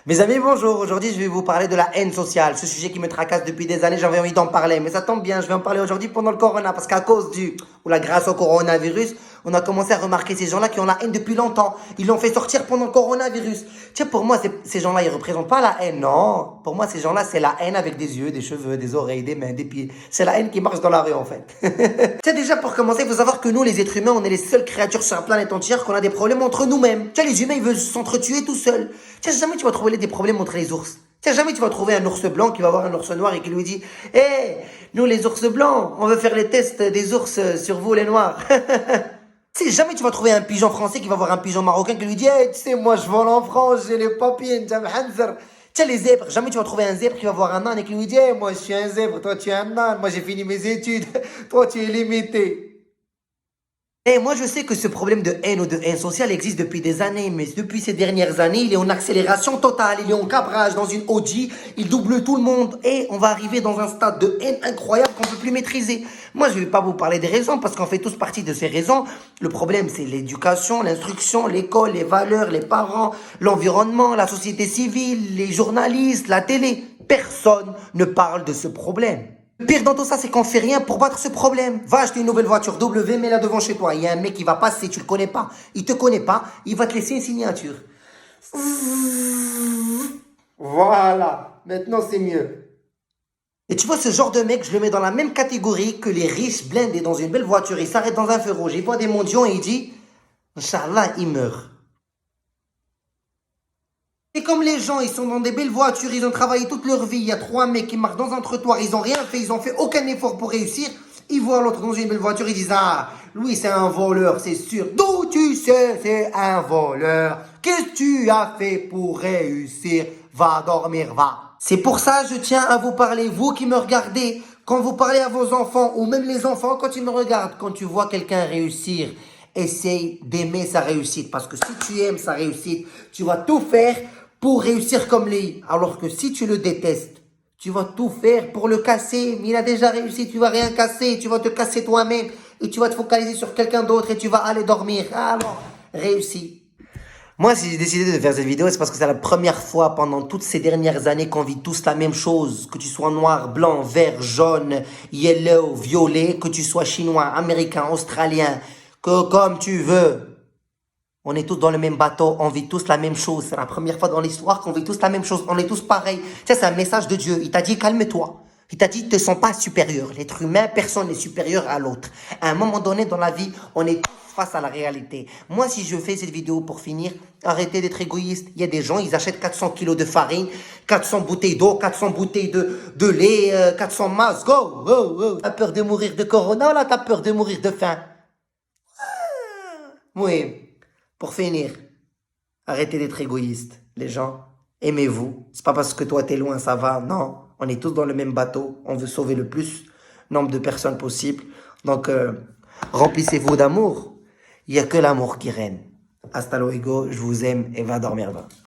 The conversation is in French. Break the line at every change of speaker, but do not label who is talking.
Mes amis, bonjour. Aujourd'hui, je vais vous parler de la haine sociale. Ce sujet qui me tracasse depuis des années, j'avais envie d'en parler. Mais ça tombe bien, je vais en parler aujourd'hui pendant le corona. Parce qu'à cause ou la grâce au coronavirus, on a commencé à remarquer ces gens-là qui ont la haine depuis longtemps. Ils l'ont fait sortir pendant le coronavirus. Tiens, pour moi, ces gens-là, ils représentent pas la haine, non. Pour moi, ces gens-là, c'est la haine avec des yeux, des cheveux, des oreilles, des mains, des pieds. C'est la haine qui marche dans la rue, en fait. Tiens, déjà, pour commencer, il faut savoir que nous, les êtres humains, on est les seules créatures sur la planète entière qu'on a des problèmes entre nous-mêmes. Tiens, les humains, ils veulent s'entretuer tout seuls. Tiens, jamais tu vas trouver des problèmes entre les ours. Tiens, jamais tu vas trouver un ours blanc qui va voir un ours noir et qui lui dit hé, nous les ours blancs, on veut faire les tests des ours sur vous les noirs. Tu sais, jamais tu vas trouver un pigeon français qui va voir un pigeon marocain qui lui dit hey, tu sais, moi je vole en France, j'ai les papiers, tiens, les zèbres, jamais tu vas trouver un zèbre qui va voir un âne et qui lui dit hey, moi je suis un zèbre, toi tu es un âne, moi j'ai fini mes études, toi tu es limité. Et moi, je sais que ce problème de haine ou de haine sociale existe depuis des années, mais depuis ces dernières années, il est en accélération totale, il est en cabrage dans une OG, il double tout le monde, et on va arriver dans un stade de haine incroyable qu'on ne peut plus maîtriser. Moi, je ne vais pas vous parler des raisons, parce qu'on fait tous partie de ces raisons. Le problème, c'est l'éducation, l'instruction, l'école, les valeurs, les parents, l'environnement, la société civile, les journalistes, la télé. Personne ne parle de ce problème. Le pire dans tout ça, c'est qu'on fait rien pour battre ce problème. Va acheter une nouvelle voiture W, mets-la devant chez toi. Il y a un mec qui va passer, tu le connais pas. Il te connaît pas, il va te laisser une signature. Voilà, maintenant c'est mieux. Et tu vois, ce genre de mec, je le mets dans la même catégorie que les riches blindés dans une belle voiture. Il s'arrête dans un feu rouge, il voit des mendiants et il dit Inch'Allah, il meurt. Et comme les gens, ils sont dans des belles voitures, ils ont travaillé toute leur vie, il y a trois mecs qui marchent dans un trottoir, ils ont rien fait, ils ont fait aucun effort pour réussir, ils voient l'autre dans une belle voiture, ils disent ah, lui c'est un voleur, c'est sûr. D'où tu sais, c'est un voleur. Qu'est-ce que tu as fait pour réussir? Va dormir, va. C'est pour ça je tiens à vous parler, vous qui me regardez, quand vous parlez à vos enfants, ou même les enfants quand ils me regardent, quand tu vois quelqu'un réussir, essaye d'aimer sa réussite. Parce que si tu aimes sa réussite, tu vas tout faire pour réussir comme lui. Alors que si tu le détestes, tu vas tout faire pour le casser. Mais il a déjà réussi, tu vas rien casser. Tu vas te casser toi-même. Et tu vas te focaliser sur quelqu'un d'autre et tu vas aller dormir. Alors, réussi. Moi, si j'ai décidé de faire cette vidéo, c'est parce que c'est la première fois pendant toutes ces dernières années qu'on vit tous la même chose. Que tu sois noir, blanc, vert, jaune, yellow, violet, que tu sois chinois, américain, australien, que comme tu veux. On est tous dans le même bateau, on vit tous la même chose. C'est la première fois dans l'histoire qu'on vit tous la même chose. On est tous pareils. Ça, c'est un message de Dieu. Il t'a dit, calme-toi. Il t'a dit, ne te sens pas supérieur. L'être humain, personne n'est supérieur à l'autre. À un moment donné dans la vie, on est tous face à la réalité. Moi, si je fais cette vidéo pour finir, arrêtez d'être égoïste. Il y a des gens, ils achètent 400 kilos de farine, 400 bouteilles d'eau, 400 bouteilles de lait, 400 masques. Go, go, go. T'as peur de mourir de corona ou là, t'as peur de mourir de faim? Oui. Pour finir, arrêtez d'être égoïste, les gens. Aimez-vous. C'est pas parce que toi t'es loin, ça va. Non, on est tous dans le même bateau. On veut sauver le plus nombre de personnes possible. Donc, remplissez-vous d'amour. Il n'y a que l'amour qui règne. Hasta luego, je vous aime et va dormir. Va.